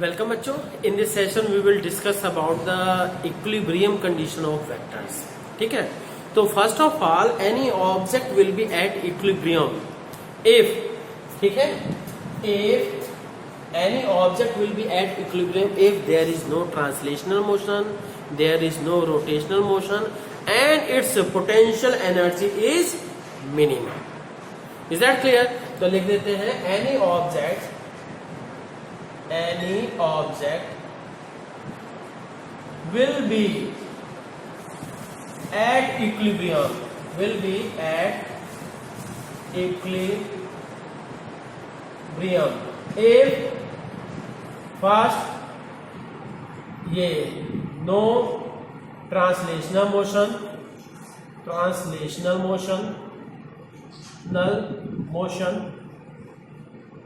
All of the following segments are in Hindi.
वेलकम बच्चों, in this session we will discuss about the equilibrium condition of vectors. ठीक है, तो first of all any object will be at equilibrium if, ठीक है, if any object will be at equilibrium if there is no translational motion, there is no rotational motion and its potential energy is minimum. Is that clear? तो लिख देते हैं any object will be at equilibrium if first ये no translational motion,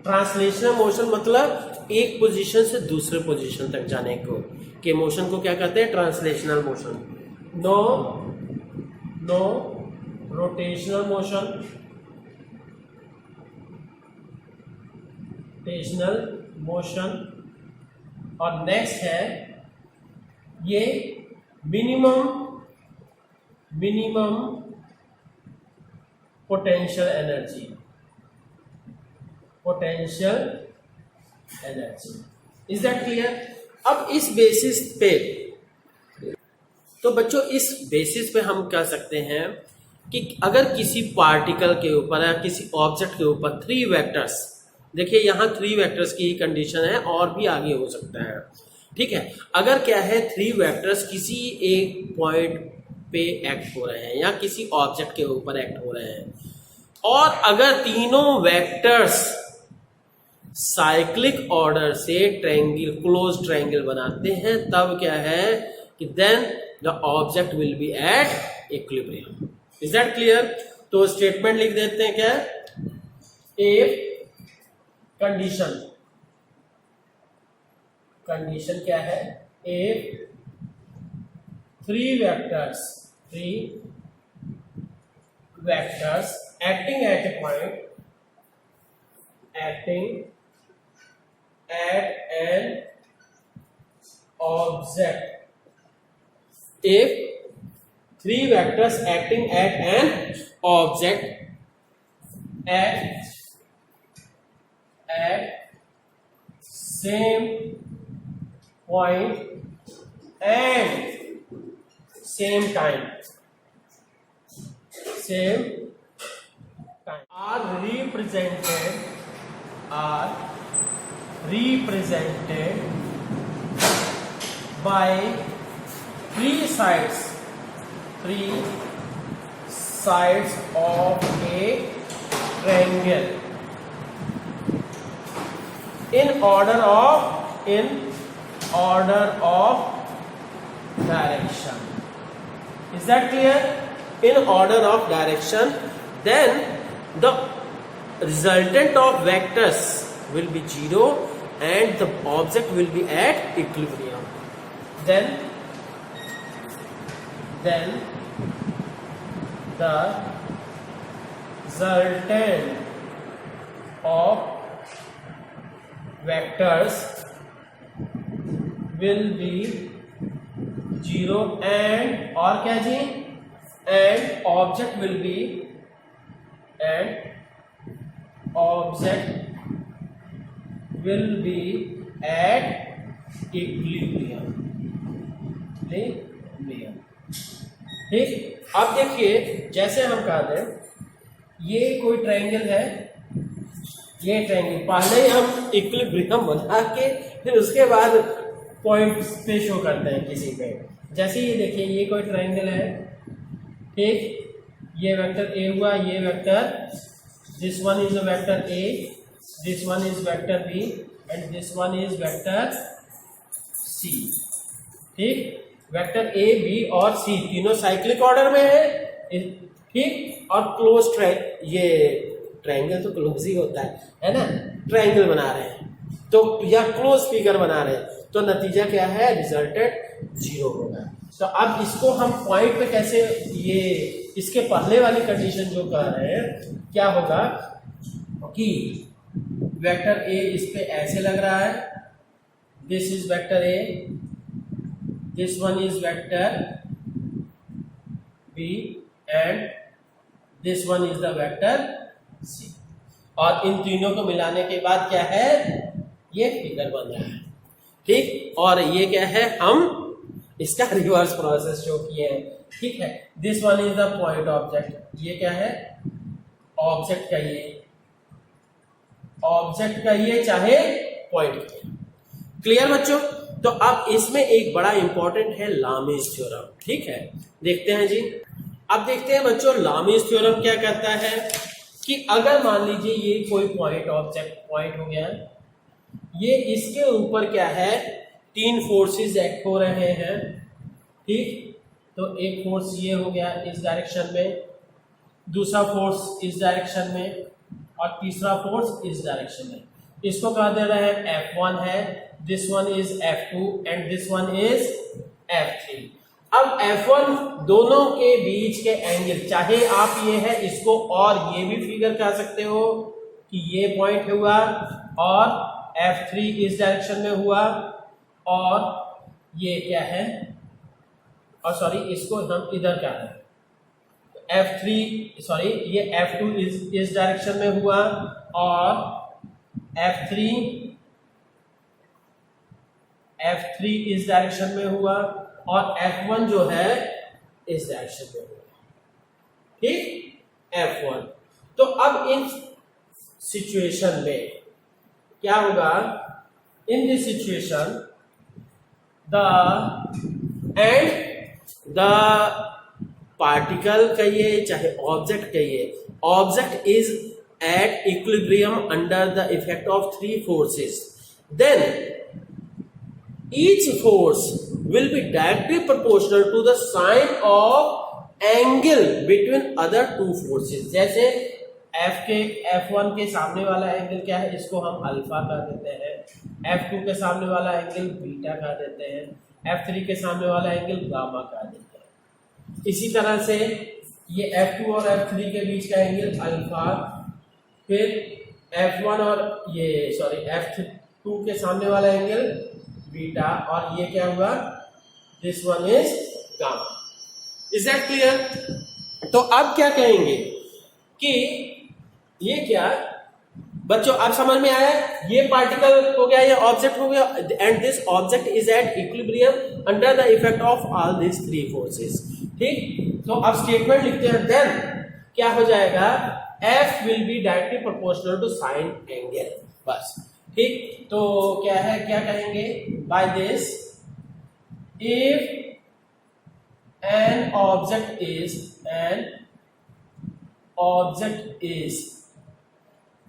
translational motion मतलब एक पोजीशन से दूसरे पोजीशन तक जाने को के मोशन को क्या कहते हैं? Translational motion. No rotational motion और नेक्स्ट है ये minimum potential energy. Is that clear? अब इस बेसिस पे, तो बच्चों इस बेसिस पे हम कह सकते हैं कि अगर किसी पार्टिकल के ऊपर या किसी ऑब्जेक्ट के ऊपर 3 वेक्टर्स, देखिए यहाँ 3 वेक्टर्स की कंडीशन है और भी आगे हो सकता है। ठीक है, अगर क्या है 3 वेक्टर्स किसी एक पॉइंट पे एक्ट हो रहे हैं या किसी ऑब्जेक्ट के ऊपर एक्ट हो रहे हैं और अगर तीनों वेक्टर्स साइक्लिक ऑर्डर से क्लोज ट्रायंगल बनाते हैं, तब क्या है कि then the object will be at equilibrium. Is that clear? तो स्टेटमेंट लिख देते हैं क्या? इफ कंडीशन क्या है? If 3 vectors acting at a point, acting at an object, if 3 vectors acting at an object at same point and same time are represented by 3 sides of a triangle in order of direction. Is that clear? In order of direction, then the resultant of vectors will be 0 and the object will be at equilibrium. Then the resultant of vectors will be 0 and और क्या जी? And object will be at equilibrium। ठीक, अब देखिए जैसे हम कहा दें ये कोई ट्रायंगल है, ये ट्रायंगल पहले ही हम इक्विलिब्रियम बना के फिर उसके बाद पॉइंट पे शो करते हैं किसी पे। जैसे ये देखिए ये कोई ट्रायंगल है, ठीक, ये वेक्टर ए हुआ, ये vector, this one is a vector A, this one is vector B and this one is vector C. ठीक, वेक्टर ए बी और सी तीनों साइक्लिक ऑर्डर में है, ठीक, और क्लोज ये ट्रायंगल तो क्लोज ही होता है ना, ट्रायंगल बना रहे हैं तो या क्लोज फिगर बना रहे हैं, तो नतीजा क्या है? रिजल्टेड 0 होगा। तो अब इसको हम पॉइंट पे कैसे, ये इसके पहले वाली कंडीशन जो कह रहे हैं क्या होगा कि वेक्टर ए इस पे ऐसे लग रहा है, this is vector A, this one is vector B and this one is the vector C. और इन तीनों को मिलाने के बाद क्या है, ये फिगर बन रहा है। ठीक, और ये क्या है, हम इसका रिवर्स प्रोसेस शो किए हैं। ठीक है, this one is the point object, ये क्या है, ऑब्जेक्ट का ये, ऑब्जेक्ट का ये चाहे पॉइंट का। क्लियर बच्चों? तो अब इसमें एक बड़ा इंपॉर्टेंट है लामीज थ्योरम। ठीक है, देखते हैं जी। अब देखते हैं बच्चों लामीज थ्योरम क्या कहता है कि अगर मान लीजिए ये कोई पॉइंट ऑब्जेक्ट पॉइंट हो गया, ये इसके ऊपर क्या है, तीन फोर्सेस एक्ट हो रहे हैं। ठीक, तो एक फोर्स ये हो गया इस डायरेक्शन में, दूसरा फोर्स इस डायरेक्शन में, और तीसरा फोर्स इस डायरेक्शन में। इसको कहा दे रहा है F1 है, this one is F2 and this one is F3। अब F1 दोनों के बीच के एंगल, चाहे आप ये है इसको और ये भी फिगर कर सकते हो कि ये पॉइंट हुआ और F3 इस डायरेक्शन में हुआ, और ये क्या है, और सॉरी इसको हम इधर क्या है, F3 सॉरी ये F2 इस डायरेक्शन में हुआ और F3 इस डायरेक्शन में हुआ और F1 जो है इस डायरेक्शन में हुआ। ठीक, F1। तो अब इन सिचुएशन में क्या होगा, in this situation the particle कहिए चाहे ऑब्जेक्ट कहिए, object is at equilibrium under the effect of three forces, then each force will be directly proportional to the sine of angle between other two forces। जैसे F1 के सामने वाला एंगल क्या है, इसको हम अल्फा कह देते हैं, F2 के सामने वाला एंगल बीटा कह देते हैं, F3 के सामने वाला एंगल गामा कह देते हैं। इसी तरह से ये F2 और F3 के बीच का एंगल अल्फा, फिर F1 और ये सॉरी F2 के सामने वाला एंगल बीटा, और ये क्या हुआ, this one is gamma. Is that clear? तो अब क्या कहेंगे कि ये क्या बच्चों आप समझ में आया, ये पार्टिकल हो गया, ये ऑब्जेक्ट हो गया, and this object is at equilibrium under the effect of all this three forces. ठीक, तो अब स्टेटमेंट लिखते हैं, देन क्या हो जाएगा, F will be directly proportional to sine angle। बस ठीक, तो क्या है, क्या कहेंगे, by this if an object is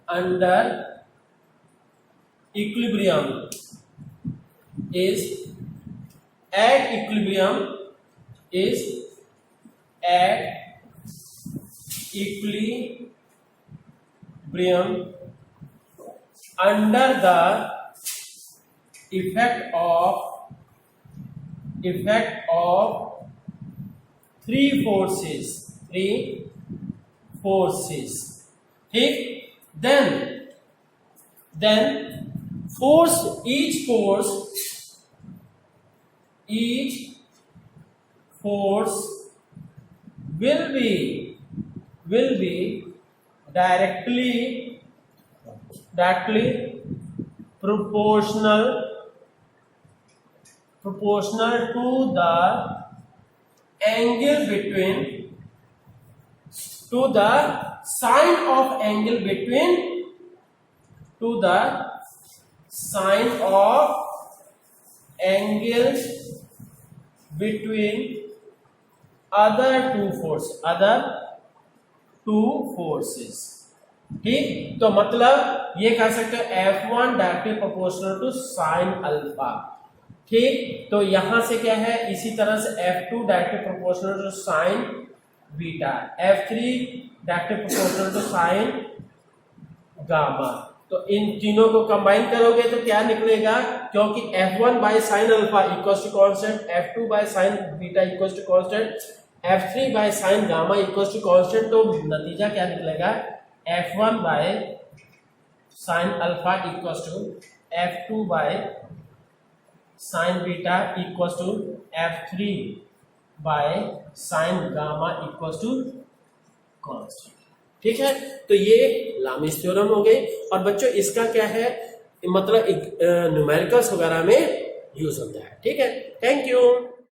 under equilibrium, is at equilibrium under the effect of three forces। ठीक, then each force will be directly proportional to the angle between, to the sine of angle between, to the sine of angles between other two forces। ठीक, तो मतलब ये कह सकते हो F1 directly proportional to sine alpha. ठीक, तो यहां से क्या है, इसी तरह से F2 directly proportional to sine beta, F3 directly proportional to sine gamma. तो इन तीनों को कंबाइन करोगे तो क्या निकलेगा, क्योंकि F1 by sine alpha equals to constant, F2 by sine beta equals to constant, F3 by sine gamma equals to constant. तो नतीजा क्या निकलेगा, F1 by sine alpha equals to F2 by sine beta equals to F3 by sine gamma equals to cos. ठीक है, तो ये लामिस थ्योरम हो गई। और बच्चों इसका क्या है, मतलब न्यूमेरिकल्स वगैरह में यूज होता है। ठीक है, थैंक यू।